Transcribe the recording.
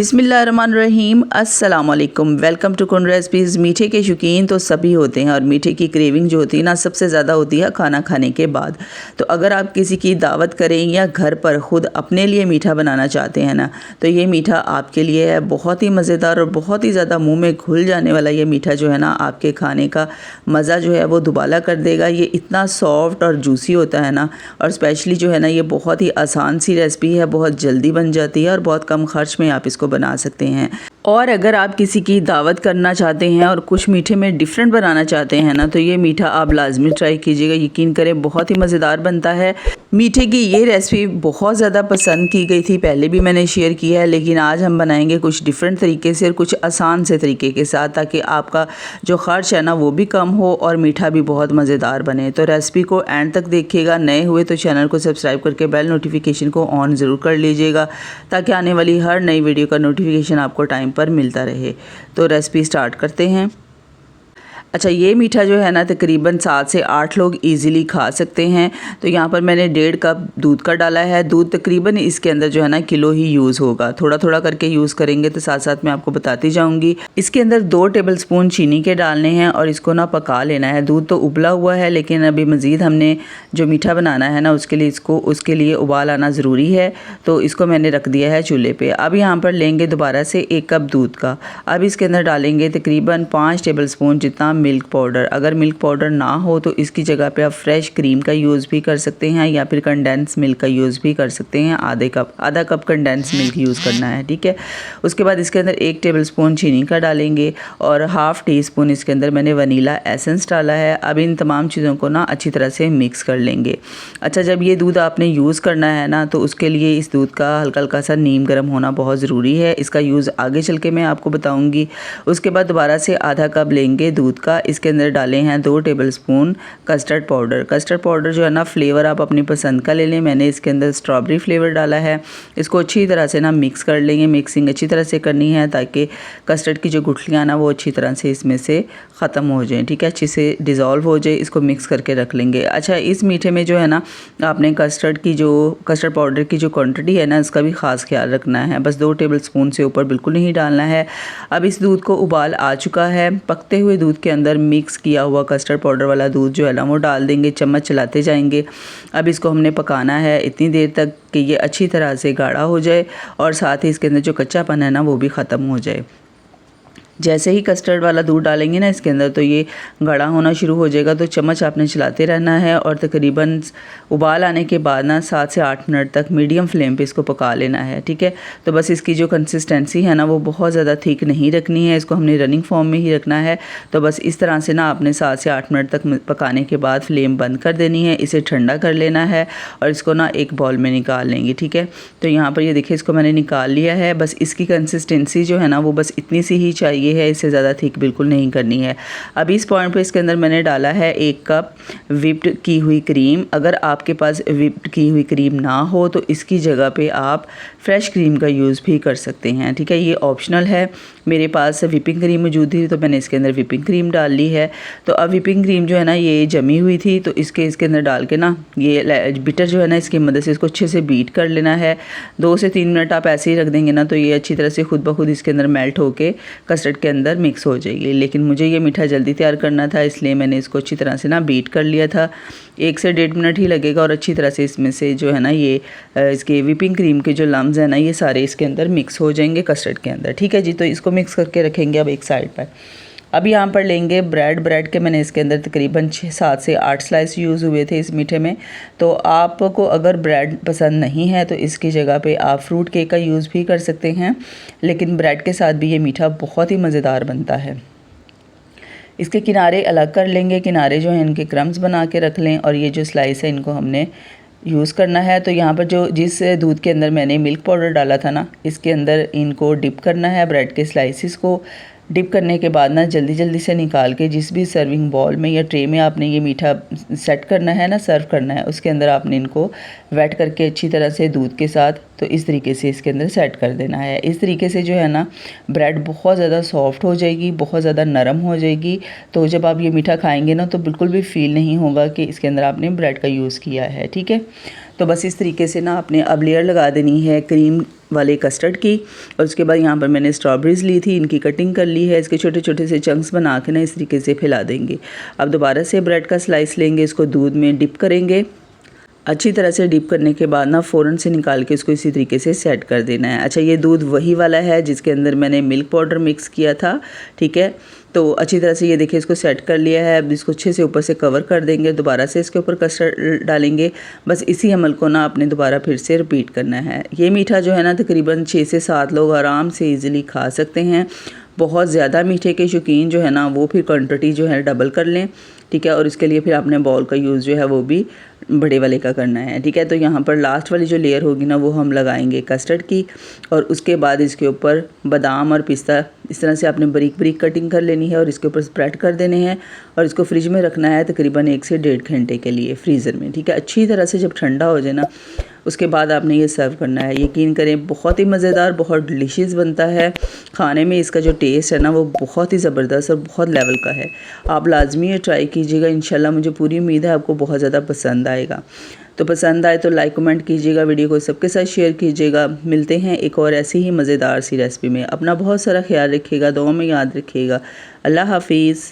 बिस्मिल्लाहिर्रहमानिर्रहीम, अस्सलाम वालेकुम। वेलकम टू कुन रेसिपीज़। मीठे के शौकीन तो सभी होते हैं और मीठे की क्रेविंग जो होती है ना सबसे ज़्यादा होती है खाना खाने के बाद। तो अगर आप किसी की दावत करें या घर पर ख़ुद अपने लिए मीठा बनाना चाहते हैं ना, तो ये मीठा आपके लिए है बहुत ही मज़ेदार और बहुत ही ज़्यादा मुँह में घुल जाने वाला। ये मीठा जो है ना आपके खाने का मज़ा जो है वो दुबाला कर देगा। ये इतना सॉफ्ट और जूसी होता है ना, और स्पेशली जो है ना ये बहुत ही आसान सी रेसिपी है, बहुत जल्दी बन जाती है और बहुत कम खर्च में आप इसको बना सकते हैं। और अगर आप किसी की दावत करना चाहते हैं और कुछ मीठे में डिफरेंट बनाना चाहते हैं ना, तो ये मीठा आप लाजमी ट्राई कीजिएगा। यकीन करें बहुत ही मज़ेदार बनता है। मीठे की ये रेसिपी बहुत ज़्यादा पसंद की गई थी, पहले भी मैंने शेयर किया है, लेकिन आज हम बनाएंगे कुछ डिफरेंट तरीके से और कुछ आसान से तरीके के साथ, ताकि आपका जो खर्च है ना वो भी कम हो और मीठा भी बहुत मज़ेदार बने। तो रेसिपी को एंड तक देखिएगा। नए हुए तो चैनल को सब्सक्राइब करके बेल नोटिफिकेशन को ऑन ज़रूर कर लीजिएगा, ताकि आने वाली हर नई वीडियो का नोटिफिकेशन आपको टाइम पर मिलता रहे। तो रेसिपी स्टार्ट करते हैं। अच्छा, ये मीठा जो है ना तकरीबन 7 से 8 लोग इजीली खा सकते हैं। तो यहाँ पर मैंने 1.5 कप दूध का डाला है। दूध तकरीबन इसके अंदर जो है ना किलो ही यूज़ होगा, थोड़ा थोड़ा करके यूज़ करेंगे तो साथ साथ मैं आपको बताती जाऊँगी। इसके अंदर 2 टेबलस्पून चीनी के डालने हैं और इसको ना पका लेना है। दूध तो उबला हुआ है, लेकिन अभी मज़ीद हमने जो मीठा बनाना है ना उसके लिए उबाल आना ज़रूरी है। तो इसको मैंने रख दिया है चूल्हे पे। अब यहाँ पर लेंगे दोबारा से 1 कप दूध का। अब इसके अंदर डालेंगे तकरीबन 5 टेबलस्पून जितना मिल्क पाउडर। अगर मिल्क पाउडर ना हो तो इसकी जगह पे आप फ्रेश क्रीम का यूज़ भी कर सकते हैं, या फिर कंडेंस मिल्क का यूज़ भी कर सकते हैं। आधा कप कंडेंस मिल्क यूज़ करना है, ठीक है। उसके बाद इसके अंदर 1 टेबलस्पून चीनी का डालेंगे और हाफ़ टी स्पून इसके अंदर मैंने वनीला एसेंस डाला है। अब इन तमाम चीज़ों को ना अच्छी तरह से मिक्स कर लेंगे। अच्छा, जब ये दूध आपने यूज़ करना है ना, तो उसके लिए इस दूध का हल्का हल्का सा नीम गर्म होना बहुत ज़रूरी है। इसका यूज़ आगे चल के मैं आपको बताऊँगी। उसके बाद दोबारा से आधा कप लेंगे दूध का। इसके अंदर डाले हैं 2 tablespoon custard powder. Custard powder जो है ना फ्लेवर आप अपनी पसंद का ले लें। मैंने इसके अंदर स्ट्रॉबेरी फ्लेवर डाला है। इसको अच्छी तरह से ना मिक्स कर लेंगे। मिक्सिंग अच्छी तरह से करनी है ताकि कस्टर्ड की जो गुठलियाँ ना वो अच्छी तरह से इसमें से ख़त्म हो जाएँ, ठीक है, अच्छे से डिज़ोल्व हो जाए। इसको मिक्स करके रख लेंगे। अच्छा, इस मीठे में जो है ना आपने कस्टर्ड पाउडर की जो क्वांटिटी है ना इसका भी ख़ास ख्याल रखना है। बस 2 टेबलस्पून से ऊपर बिल्कुल नहीं डालना है। अब इस दूध को उबाल आ चुका है। पकते हुए दूध के अंदर मिक्स किया हुआ कस्टर्ड पाउडर वाला दूध जो है ना वो डाल देंगे। चम्मच चलाते जाएंगे। अब इसको हमने पकाना है इतनी देर तक कि ये अच्छी तरह से गाढ़ा हो जाए और साथ ही इसके अंदर जो कच्चापन है ना वो भी ख़त्म हो जाए। जैसे ही कस्टर्ड वाला दूध डालेंगे ना इसके अंदर, तो ये गाढ़ा होना शुरू हो जाएगा। तो चम्मच आपने चलाते रहना है और तकरीबन उबाल आने के बाद ना 7 से 8 मिनट तक मीडियम फ्लेम पे इसको पका लेना है, ठीक है। तो बस इसकी जो कंसिस्टेंसी है ना वो बहुत ज़्यादा थिक नहीं रखनी है, इसको हमने रनिंग फॉर्म में ही रखना है। तो बस इस तरह से ना आपने 7 से 8 मिनट तक पकाने के बाद फ्लेम बंद कर देनी है। इसे ठंडा कर लेना है और इसको ना एक बाउल में निकाल लेंगे, ठीक है। तो यहाँ पर ये देखिए इसको मैंने निकाल लिया है। बस इसकी कंसिस्टेंसी जो है ना वो बस इतनी सी ही चाहिए है, इससे ज़्यादा थिक बिल्कुल नहीं करनी है। अब इस पॉइंट पे इसके अंदर मैंने डाला है 1 कप व्हिप्ड की हुई क्रीम। अगर आपके पास व्हिप्ड की हुई क्रीम ना हो तो इसकी जगह पे आप फ्रेश क्रीम का यूज़ भी कर सकते हैं, ठीक है। ये ऑप्शनल है। मेरे पास व्हिपिंग क्रीम मौजूद थी तो मैंने इसके अंदर व्हिपिंग क्रीम डाल ली है। तो अब व्हिपिंग क्रीम जो है ना ये जमी हुई थी, तो इसके अंदर डाल के ना ये बिटर जो है ना इसकी मदद से इसको अच्छे से बीट कर लेना है। 2 से 3 मिनट आप ऐसे ही रख देंगे ना तो ये अच्छी तरह से खुद ब खुद इसके अंदर मेल्ट होके कस्टर्ड के अंदर मिक्स हो जाएगी। लेकिन मुझे ये मीठा जल्दी तैयार करना था, इसलिए मैंने इसको अच्छी तरह से ना बीट कर लिया था। 1 से 1.5 मिनट ही लगेगा और अच्छी तरह से इसमें से जो है ना ये इसके व्हिपिंग क्रीम के जो लम्स हैं ना ये सारे इसके अंदर मिक्स हो जाएंगे कस्टर्ड के अंदर, ठीक है जी। तो इसको मिक्स करके रखेंगे अब एक साइड पर। अब यहाँ पर लेंगे ब्रेड के मैंने इसके अंदर तकरीबन 7 से 8 स्लाइस यूज़ हुए थे इस मीठे में। तो आपको अगर ब्रेड पसंद नहीं है तो इसकी जगह पे आप फ्रूट केक का यूज़ भी कर सकते हैं, लेकिन ब्रेड के साथ भी ये मीठा बहुत ही मज़ेदार बनता है। इसके किनारे अलग कर लेंगे। किनारे जो हैं इनके क्रम्स बना के रख लें और ये जो स्लाइस है इनको हमने यूज़ करना है। तो यहाँ पर जिस दूध के अंदर मैंने मिल्क पाउडर डाला था ना इसके अंदर इनको डिप करना है। ब्रेड के स्लाइसिस को डिप करने के बाद ना जल्दी से निकाल के जिस भी सर्विंग बॉल में या ट्रे में आपने ये मीठा सेट करना है ना, सर्व करना है, उसके अंदर आपने इनको वेट करके अच्छी तरह से दूध के साथ तो इस तरीके से इसके अंदर सेट कर देना है। इस तरीके से जो है ना ब्रेड बहुत ज़्यादा सॉफ्ट हो जाएगी, बहुत ज़्यादा नरम हो जाएगी। तो जब आप ये मीठा खाएंगे ना तो बिल्कुल भी फील नहीं होगा कि इसके अंदर आपने ब्रेड का यूज़ किया है, ठीक है। तो बस इस तरीके से ना आपने अब लेयर लगा देनी है क्रीम वाले कस्टर्ड की। और उसके बाद यहाँ पर मैंने स्ट्रॉबेरीज़ ली थी, इनकी कटिंग कर ली है। इसके छोटे छोटे से चंक्स बना के ना इस तरीके से फैला देंगे। अब दोबारा से ब्रेड का स्लाइस लेंगे, इसको दूध में डिप करेंगे। अच्छी तरह से डिप करने के बाद ना फ़ौरन से निकाल के इसको इसी तरीके से सेट कर देना है। अच्छा, ये दूध वही वाला है जिसके अंदर मैंने मिल्क पाउडर मिक्स किया था, ठीक है। तो अच्छी तरह से ये देखिए इसको सेट कर लिया है। अब इसको अच्छे से ऊपर से कवर कर देंगे, दोबारा से इसके ऊपर कस्टर्ड डालेंगे। बस इसी अमल को ना आपने दोबारा फिर से रिपीट करना है। ये मीठा जो है ना तकरीबन 6 से 7 लोग आराम से ईज़िली खा सकते हैं। बहुत ज़्यादा मीठे के शौकीन जो है ना वो फिर क्वांटिटी जो है डबल कर लें, ठीक है। और इसके लिए फिर आपने बाउल का यूज़ जो है वो भी बड़े वाले का करना है, ठीक है। तो यहाँ पर लास्ट वाली जो लेयर होगी ना वो हम लगाएंगे कस्टर्ड की। और उसके बाद इसके ऊपर बादाम और पिस्ता इस तरह से आपने बारीक बारीक कटिंग कर लेनी है और इसके ऊपर स्प्रेड कर देने हैं। और इसको फ्रिज में रखना है तकरीबन 1 से 1.5 घंटे के लिए फ्रीज़र में, ठीक है। अच्छी तरह से जब ठंडा हो जाए ना उसके बाद आपने ये सर्व करना है। यकीन करें बहुत ही मज़ेदार, बहुत डिलीशियस बनता है। खाने में इसका जो टेस्ट है ना वो बहुत ही ज़बरदस्त और बहुत लेवल का है। आप लाजमी ये ट्राई कीजिएगा, इंशाल्लाह मुझे पूरी उम्मीद है आपको बहुत ज़्यादा पसंद आएगा। तो पसंद आए तो लाइक कमेंट कीजिएगा, वीडियो को सबके साथ शेयर कीजिएगा। मिलते हैं एक और ऐसी ही मज़ेदार सी रेसिपी में। अपना बहुत सारा ख्याल रखिएगा, दुआ में याद रखिएगा। अल्लाह हाफिज़।